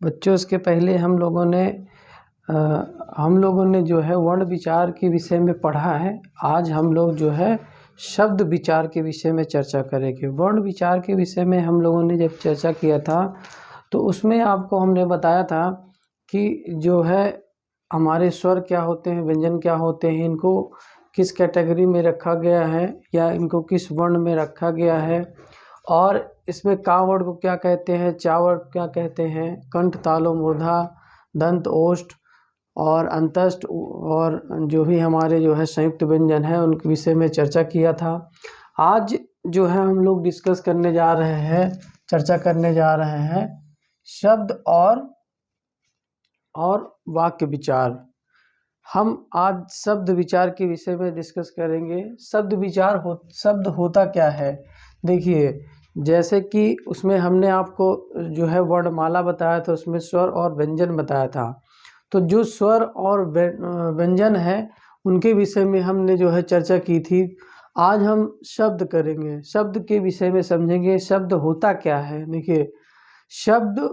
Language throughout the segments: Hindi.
बच्चों, इसके पहले हम लोगों ने जो है वर्ण विचार के विषय में पढ़ा है। आज हम लोग जो है शब्द विचार के विषय में चर्चा करेंगे। वर्ण विचार के विषय में हम लोगों ने जब चर्चा किया था तो उसमें आपको हमने बताया था कि जो है हमारे स्वर क्या होते हैं, व्यंजन क्या होते हैं, इनको किस कैटेगरी में रखा गया है या इनको किस वर्ण में रखा गया है, और इसमें का वर्ण को क्या कहते हैं, चा वर्ण क्या कहते हैं, कंठ, तालु, मूर्धा, दंत, ओष्ठ और अंतस्थ और जो भी हमारे जो है संयुक्त व्यंजन है उनके विषय में चर्चा किया था। आज जो है हम लोग डिस्कस करने जा रहे हैं, चर्चा करने जा रहे हैं शब्द और वाक्य विचार। हम आज शब्द विचार के विषय में डिस्कस करेंगे। शब्द होता क्या है। देखिए, जैसे कि उसमें हमने आपको जो है वर्णमाला बताया था, उसमें स्वर और व्यंजन बताया था। तो जो स्वर और व्यंजन है उनके विषय में हमने जो है चर्चा की थी। आज हम शब्द करेंगे, शब्द के विषय में समझेंगे शब्द होता क्या है। देखिए, शब्द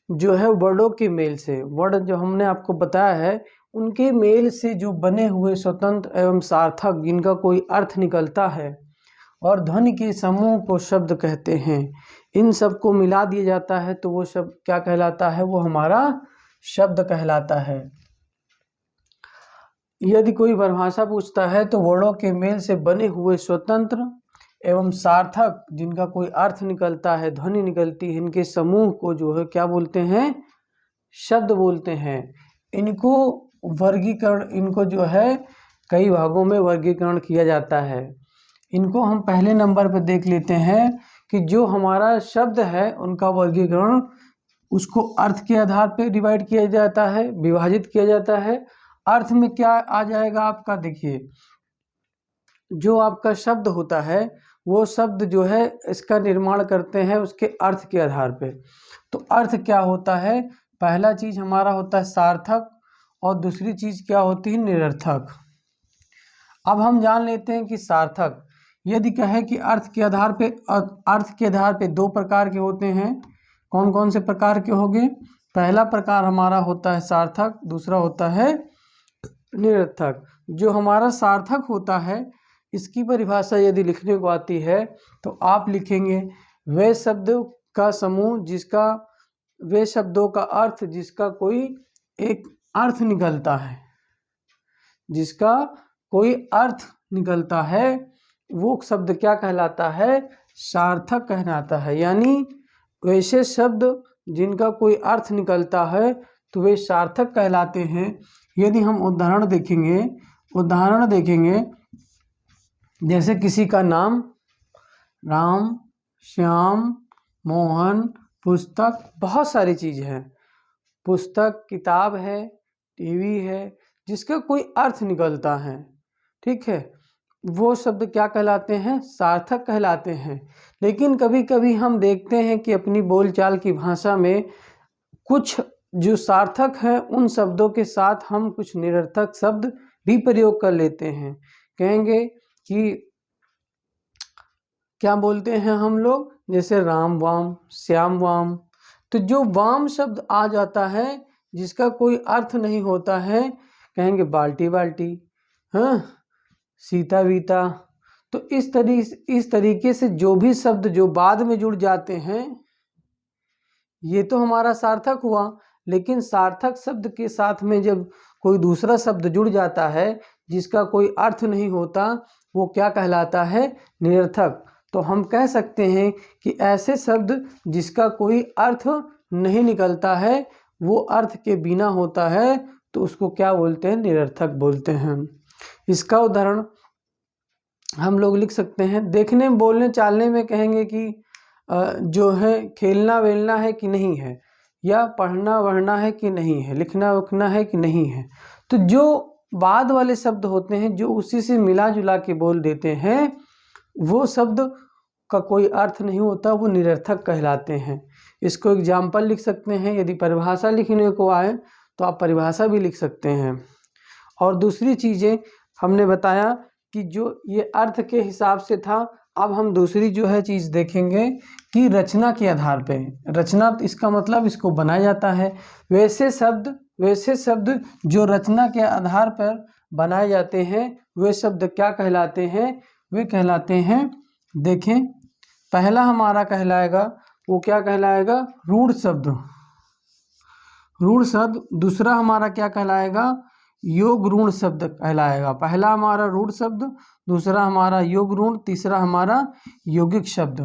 जो है वर्णों के मेल से, वर्ण जो हमने आपको बताया है उनके मेल से जो बने हुए स्वतंत्र एवं सार्थक जिनका कोई अर्थ निकलता है और ध्वनि के समूह को शब्द कहते हैं। इन सब को मिला दिया जाता है तो वो शब्द क्या कहलाता है, वो हमारा शब्द कहलाता है। यदि कोई परिभाषा पूछता है तो वर्णों के मेल से बने हुए स्वतंत्र एवं सार्थक जिनका कोई अर्थ निकलता है, ध्वनि निकलती है, इनके समूह को जो है क्या बोलते हैं, शब्द बोलते हैं। इनको वर्गीकरण, इनको जो है कई भागों में वर्गीकरण किया जाता है। इनको हम पहले नंबर पर देख लेते हैं कि जो हमारा शब्द है उनका वर्गीकरण, उसको अर्थ के आधार पर डिवाइड किया जाता है, विभाजित किया जाता है। अर्थ में क्या आ जाएगा आपका, देखिए जो आपका शब्द होता है वो शब्द जो है इसका निर्माण करते हैं उसके अर्थ के आधार पे। तो अर्थ क्या होता है, पहला चीज हमारा होता है सार्थक और दूसरी चीज क्या होती है, निरर्थक। अब हम जान लेते हैं कि सार्थक, यदि कहे कि अर्थ के आधार पे दो प्रकार के होते हैं। कौन कौन से प्रकार के होंगे, पहला प्रकार हमारा होता है सार्थक, दूसरा होता है निरर्थक। जो हमारा सार्थक होता है इसकी परिभाषा यदि लिखने को आती है तो आप लिखेंगे वे शब्द का समूह जिसका, वे शब्दों का अर्थ जिसका कोई एक अर्थ निकलता है, जिसका कोई अर्थ निकलता है वो शब्द क्या कहलाता है, सार्थक कहलाता है। यानी वैसे शब्द जिनका कोई अर्थ निकलता है तो वे सार्थक कहलाते हैं। यदि हम उदाहरण देखेंगे जैसे किसी का नाम राम, श्याम, मोहन, पुस्तक, बहुत सारी चीज़ है, पुस्तक, किताब है, टीवी है, जिसका कोई अर्थ निकलता है, ठीक है, वो शब्द क्या कहलाते हैं, सार्थक कहलाते हैं। लेकिन कभी कभी हम देखते हैं कि अपनी बोलचाल की भाषा में कुछ जो सार्थक है उन शब्दों के साथ हम कुछ निरर्थक शब्द भी प्रयोग कर लेते हैं। कहेंगे कि क्या बोलते हैं हम लोग, जैसे राम वाम, श्याम वाम। तो जो वाम शब्द आ जाता है जिसका कोई अर्थ नहीं होता है, कहेंगे बाल्टी बाल्टी, हाँ, सीता वीता। तो इस तरीके से जो भी शब्द जो बाद में जुड़ जाते हैं ये तो हमारा सार्थक हुआ। लेकिन सार्थक शब्द के साथ में जब कोई दूसरा शब्द जुड़ जाता है जिसका कोई अर्थ नहीं होता, वो क्या कहलाता है, निरर्थक। तो हम कह सकते हैं कि ऐसे शब्द जिसका कोई अर्थ नहीं निकलता है, वो अर्थ के बिना होता है, तो उसको क्या बोलते हैं, निरर्थक बोलते हैं। इसका उदाहरण हम लोग लिख सकते हैं, देखने बोलने चालने में कहेंगे कि जो है खेलना वेलना है कि नहीं है, या पढ़ना वढ़ना है कि नहीं है, लिखना उखना है कि नहीं है। तो जो बाद वाले शब्द होते हैं जो उसी से मिला जुला के बोल देते हैं, वो शब्द का कोई अर्थ नहीं होता, वो निरर्थक कहलाते हैं। इसको एग्जाम्पल लिख सकते हैं। यदि परिभाषा लिखने को आए तो आप परिभाषा भी लिख सकते हैं। और दूसरी चीज़ें हमने बताया कि जो ये अर्थ के हिसाब से था, अब हम दूसरी जो है चीज़ देखेंगे कि रचना के आधार पे, रचना इसका मतलब इसको बनाया जाता है। वैसे शब्द जो रचना के आधार पर बनाए जाते हैं वे शब्द क्या कहलाते हैं? वे कहलाते हैं, देखें, पहला हमारा कहलाएगा, वो क्या कहलाएगा? रूढ़ शब्द। रूढ़ शब्द। दूसरा हमारा क्या कहलाएगा? योग ऋण शब्द कहलाएगा। पहला हमारा रूढ़ शब्द, दूसरा हमारा योग ऋण, तीसरा हमारा यौगिक शब्द।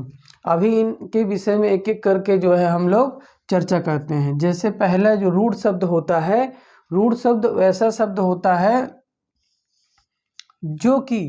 अभी इनके विषय में एक एक करके जो है हम लोग चर्चा करते हैं। जैसे पहला जो रूढ़ शब्द होता है, रूढ़ शब्द वैसा शब्द होता है जो कि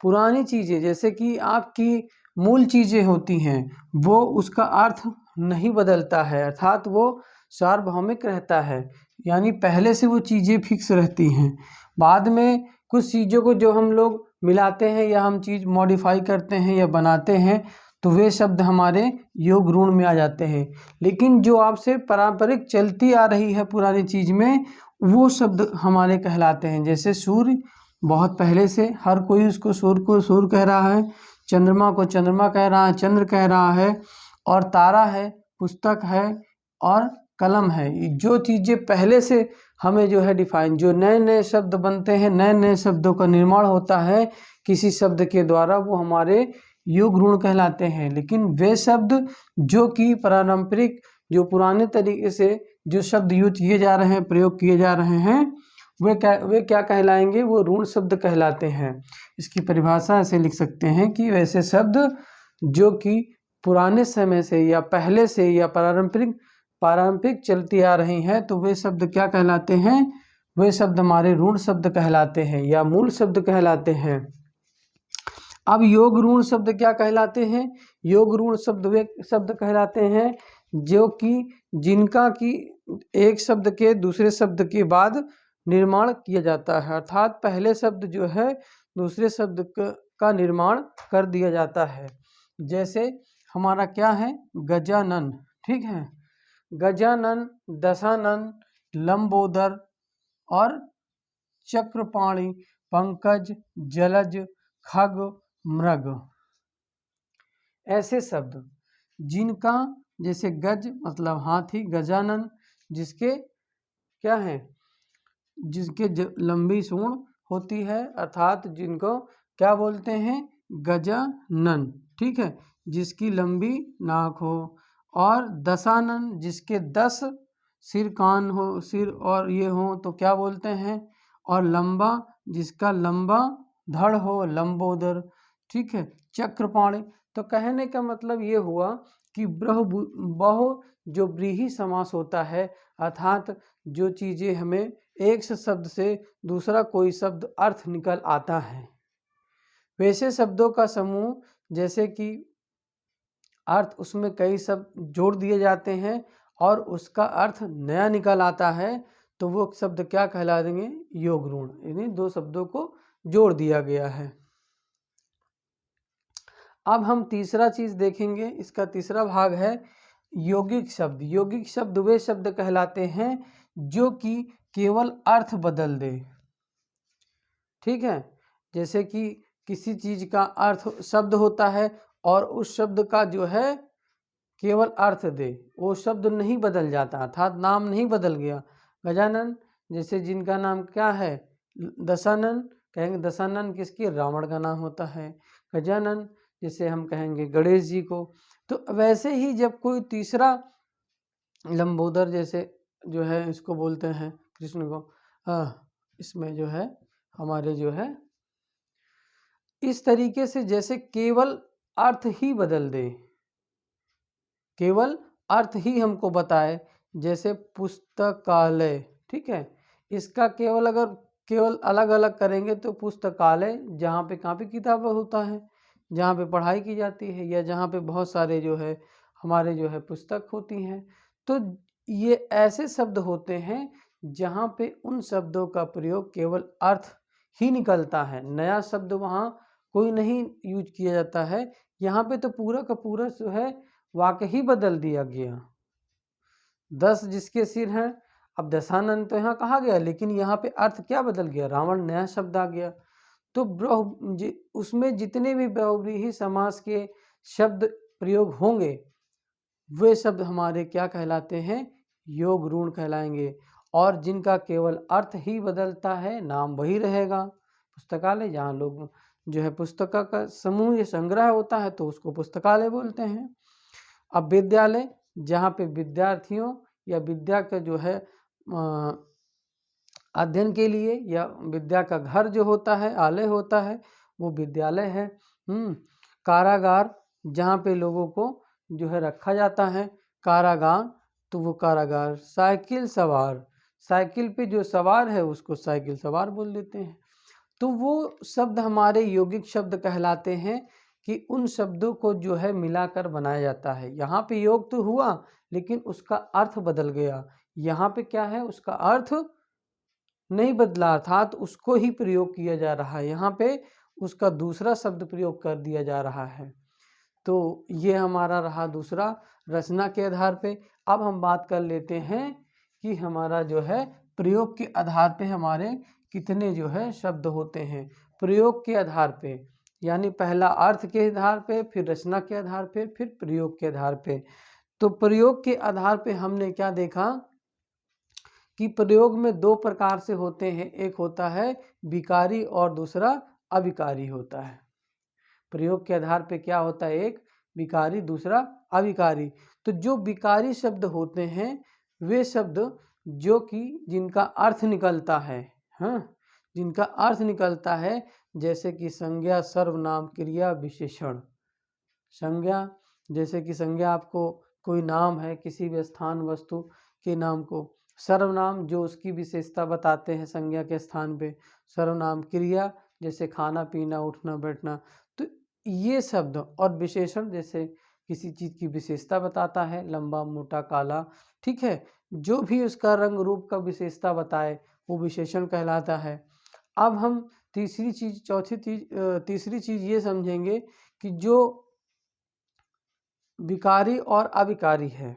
पुरानी चीज़ें, जैसे कि आपकी मूल चीज़ें होती हैं, वो उसका अर्थ नहीं बदलता है, अर्थात वो सार्वभौमिक रहता है, यानी पहले से वो चीज़ें फिक्स रहती हैं। बाद में कुछ चीज़ों को जो हम लोग मिलाते हैं या हम चीज़ मॉडिफाई करते हैं या बनाते हैं, तो वे शब्द हमारे योग ऋण में आ जाते हैं। लेकिन जो आपसे पारंपरिक चलती आ रही है पुरानी चीज़ में, वो शब्द हमारे कहलाते हैं। जैसे सूर्य, बहुत पहले से हर कोई उसको सूर्य को सूर्य कह रहा है, चंद्रमा को चंद्रमा कह रहा है, चंद्र कह रहा है, और तारा है, पुस्तक है, और कलम है। जो चीज़ें पहले से हमें जो है डिफाइन, जो नए नए शब्द बनते हैं, नए नए शब्दों का निर्माण होता है किसी शब्द के द्वारा, वो हमारे योग ऋण कहलाते हैं। लेकिन वे शब्द जो कि पारंपरिक, जो पुराने तरीके से जो शब्द यूज किए जा रहे हैं, प्रयोग किए जा रहे हैं, वे क्या कहलाएंगे? वो ऋण शब्द कहलाते हैं। इसकी परिभाषा ऐसे लिख सकते हैं कि वैसे शब्द जो कि पुराने समय से या पहले से या पारंपरिक चलती आ रही हैं, तो वे शब्द क्या कहलाते हैं? वे शब्द हमारे ऋण शब्द कहलाते हैं या मूल शब्द कहलाते हैं। अब योग ऋण शब्द क्या कहलाते हैं? योग ऋण शब्द वे शब्द कहलाते हैं जो कि जिनका कि एक शब्द के दूसरे शब्द के बाद निर्माण किया जाता है, अर्थात पहले शब्द जो है दूसरे शब्द का निर्माण कर दिया जाता है। जैसे हमारा क्या है? गजानन, ठीक है। गजानन, दशानन, लंबोदर और चक्रपाणि, पंकज, जलज, खग, मृग, ऐसे शब्द जिनका, जैसे गज मतलब हाथी, गजानन जिसके क्या है? जिसके लंबी सूंड होती है, अर्थात जिनको क्या बोलते हैं? गजानन, ठीक है, जिसकी लंबी नाक हो। और दशानन जिसके 10 सिर, कान हो, सिर और ये हो, तो क्या बोलते हैं? और लंबा जिसका लंबा धड़ हो, लंबोदर, ठीक है। चक्रपाणि, तो कहने का मतलब ये हुआ कि बहु जो व्रीहि समास होता है, अर्थात जो चीज़ें हमें एक शब्द से दूसरा कोई शब्द अर्थ निकल आता है, वैसे शब्दों का समूह, जैसे कि अर्थ उसमें कई शब्द जोड़ दिए जाते हैं और उसका अर्थ नया निकल आता है, तो वो शब्द क्या कहला देंगे? योग ऋण, यानी दो शब्दों को जोड़ दिया गया है। अब हम तीसरा चीज देखेंगे, इसका तीसरा भाग है यौगिक शब्द। यौगिक शब्द वे शब्द कहलाते हैं जो कि केवल अर्थ बदल दे, ठीक है। जैसे कि किसी चीज का अर्थ शब्द होता है और उस शब्द का जो है केवल अर्थ दे, वो शब्द नहीं बदल जाता, अर्थात नाम नहीं बदल गया। गजानन, जैसे जिनका नाम क्या है? दशानन, कहेंगे दशानन किसकी? रावण का नाम होता है। गजानन जैसे हम कहेंगे गणेश जी को। तो वैसे ही जब कोई तीसरा, लंबोदर जैसे जो है इसको बोलते हैं कृष्ण को, इसमें जो है हमारे जो है इस तरीके से जैसे केवल अर्थ ही बदल दे, केवल अर्थ ही हमको बताए, जैसे पुस्तकालय, ठीक है। इसका केवल अगर केवल अलग अलग करेंगे तो पुस्तकालय जहाँ पे कापी किताब होता है, जहाँ पे पढ़ाई की जाती है, या जहाँ पे बहुत सारे जो है हमारे जो है पुस्तक होती हैं, तो ये ऐसे शब्द होते हैं जहाँ पे उन शब्दों का प्रयोग केवल अर्थ ही निकलता है, नया शब्द वहाँ कोई नहीं यूज किया जाता है। यहाँ पे तो पूरा का पूरा जो है वाक्य ही बदल दिया गया। 10 जिसके सिर हैं, अब दशानन तो यहाँ कहा गया, लेकिन यहाँ पे अर्थ क्या बदल गया? रावण नया शब्द आ गया। तो उसमें जितने भी बहुव्रीहि समास के शब्द प्रयोग होंगे वे शब्द हमारे क्या कहलाते हैं, योग ऋण कहलाएंगे। और जिनका केवल अर्थ ही बदलता है, नाम वही रहेगा। पुस्तकालय जहाँ लोग जो है पुस्तकों का समूह या संग्रह होता है तो उसको पुस्तकालय बोलते हैं। अब विद्यालय जहाँ पे विद्यार्थियों या विद्या का जो है अध्ययन के लिए या विद्या का घर जो होता है, आलय होता है, वो विद्यालय है। कारागार जहाँ पे लोगों को जो है रखा जाता है, कारागार, तो वो कारागार। साइकिल सवार, साइकिल पे जो सवार है उसको साइकिल सवार बोल देते हैं। तो वो शब्द हमारे यौगिक शब्द कहलाते हैं कि उन शब्दों को जो है मिलाकर बनाया जाता है। यहाँ पे योग तो हुआ लेकिन उसका अर्थ बदल गया। यहाँ पे क्या है, उसका अर्थ नहीं बदला, अर्थात उसको ही प्रयोग किया जा रहा है। यहाँ पे उसका दूसरा शब्द प्रयोग कर दिया जा रहा है। तो ये हमारा रहा दूसरा, रचना के आधार पे। अब हम बात कर लेते हैं कि हमारा जो है प्रयोग के आधार पे हमारे कितने जो है शब्द होते हैं। प्रयोग के आधार पे यानी पहला अर्थ के आधार पे, फिर रचना के आधार पे, फिर प्रयोग के आधार पे। तो प्रयोग के आधार पे हमने क्या देखा कि प्रयोग में दो प्रकार से होते हैं, एक होता है विकारी और दूसरा अविकारी होता है। प्रयोग के आधार पे क्या होता है, एक विकारी दूसरा अविकारी। तो जो विकारी शब्द होते हैं वे शब्द जो कि जिनका अर्थ निकलता है, हाँ, जिनका अर्थ निकलता है, जैसे कि संज्ञा, सर्वनाम, क्रिया, विशेषण। संज्ञा, जैसे कि संज्ञा आपको कोई नाम है किसी भी स्थान वस्तु के नाम को। सर्वनाम जो उसकी विशेषता बताते हैं संज्ञा के स्थान पे, सर्वनाम। क्रिया जैसे खाना पीना उठना बैठना। तो ये शब्द, और विशेषण जैसे किसी चीज़ की विशेषता बताता है, लंबा मोटा काला, ठीक है, जो भी उसका रंग रूप का विशेषता बताए वो विशेषण कहलाता है। अब हम तीसरी चीज़ ये समझेंगे कि जो विकारी और अविकारी है।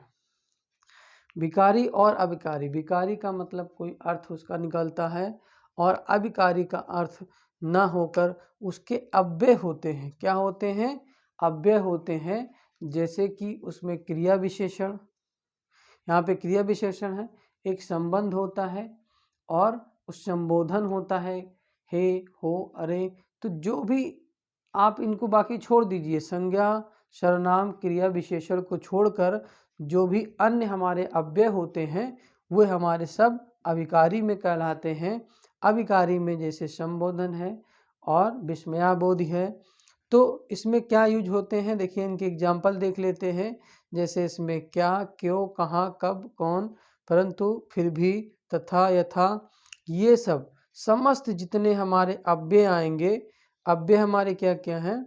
विकारी और अविकारी, विकारी का मतलब कोई अर्थ उसका निकलता है और अविकारी का अर्थ न होकर उसके अव्यय होते हैं। क्या होते हैं, अव्यय होते हैं। जैसे कि उसमें क्रिया विशेषण, यहाँ पे क्रिया विशेषण है, एक संबंध होता है और उस संबोधन होता है, हे, हो, अरे। तो जो भी आप इनको बाकी छोड़ दीजिए, संज्ञा, सर्वनाम, क्रिया विशेषण को छोड़कर जो भी अन्य हमारे अव्यय होते हैं वे हमारे सब अविकारी में कहलाते हैं। अविकारी में जैसे संबोधन है और विस्मयाबोध है। तो इसमें क्या यूज होते हैं, देखिए इनके एग्जाम्पल देख लेते हैं। जैसे इसमें क्या, क्यों, कहाँ, कब, कौन, परंतु, फिर भी, तथा, यथा, ये सब समस्त जितने हमारे अव्यय आएंगे, अव्यय हमारे क्या क्या हैं,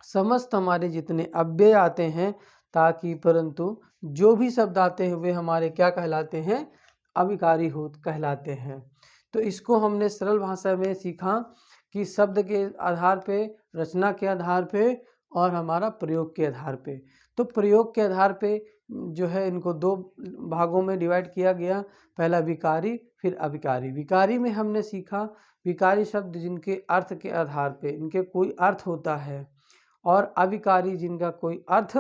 समस्त हमारे जितने अव्यय आते हैं, ताकि, परंतु, जो भी शब्द आते हैं वे हमारे क्या कहलाते हैं, अविकारी हो कहलाते हैं। तो इसको हमने सरल भाषा में सीखा कि शब्द के आधार पे, रचना के आधार पे और हमारा प्रयोग के आधार पे। तो प्रयोग के आधार पे जो है इनको दो भागों में डिवाइड किया गया, पहला विकारी फिर अविकारी। विकारी में हमने सीखा विकारी शब्द जिनके अर्थ के आधार पे इनके कोई अर्थ होता है, और अविकारी जिनका कोई अर्थ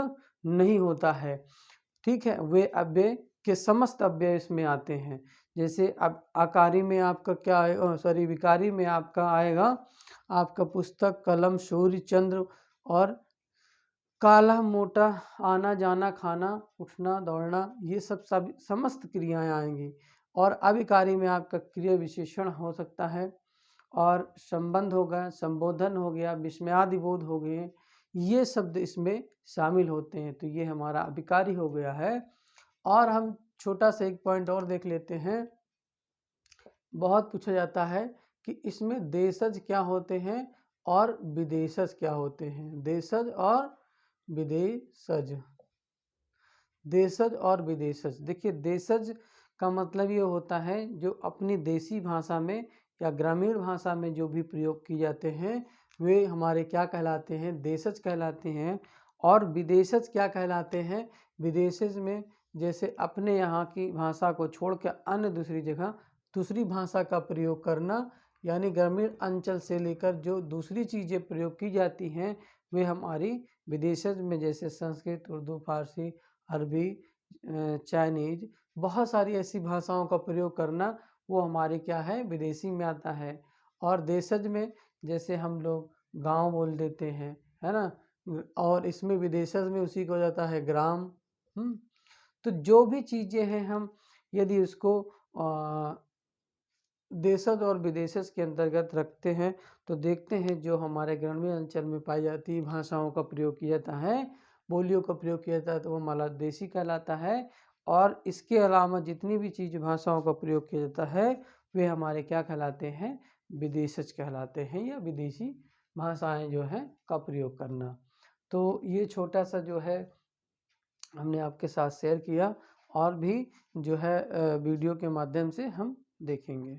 नहीं होता है, ठीक है, वे अव्यय के समस्त अव्यय इसमें आते हैं। जैसे अब आकारी में आपका क्या आएगा, सॉरी, विकारी में आपका आएगा आपका पुस्तक, कलम, सूर्य, चंद्र और काला, मोटा, आना जाना, खाना, उठना, दौड़ना, ये सब समस्त क्रियाएं आएंगी। और अविकारी में आपका क्रिया विशेषण हो सकता है और संबंध हो गया, संबोधन हो गया, विस्मयादिबोध हो गए, ये शब्द इसमें शामिल होते हैं। तो ये हमारा अविकारी हो गया है। और हम छोटा सा एक पॉइंट और देख लेते हैं। बहुत पूछा जाता है कि इसमें देशज क्या होते हैं और विदेशज क्या होते हैं। देशज और विदेशज, देशज और विदेशज। देखिए देशज का मतलब ये होता है जो अपनी देसी भाषा में या ग्रामीण भाषा में जो भी प्रयोग किए जाते हैं वे हमारे क्या कहलाते हैं, देशज कहलाते हैं। और विदेशज क्या कहलाते हैं, विदेशज में जैसे अपने यहाँ की भाषा को छोड़ के अन्य दूसरी जगह दूसरी भाषा का प्रयोग करना, यानी ग्रामीण अंचल से लेकर जो दूसरी चीज़ें प्रयोग की जाती हैं वे हमारी विदेशज में, जैसे संस्कृत, उर्दू, फारसी, अरबी, चाइनीज, बहुत सारी ऐसी भाषाओं का प्रयोग करना वो हमारे क्या है, विदेशी में आता है। और देशज में जैसे हम लोग गांव बोल देते हैं, है ना, और इसमें विदेशज में उसी को हो जाता है ग्राम। तो जो भी चीज़ें हैं हम यदि उसको देशज और विदेशज के अंतर्गत रखते हैं तो देखते हैं जो हमारे ग्रामीण अंचल में पाई जाती भाषाओं का प्रयोग किया जाता है, बोलियों का प्रयोग किया जाता है, तो वो मालदेशी कहलाता है। और इसके अलावा जितनी भी चीज़ भाषाओं का प्रयोग किया जाता है वे हमारे क्या कहलाते हैं, विदेशज कहलाते हैं, या विदेशी भाषाएं जो हैं का प्रयोग करना। तो ये छोटा सा जो है हमने आपके साथ शेयर किया, और भी जो है वीडियो के माध्यम से हम देखेंगे।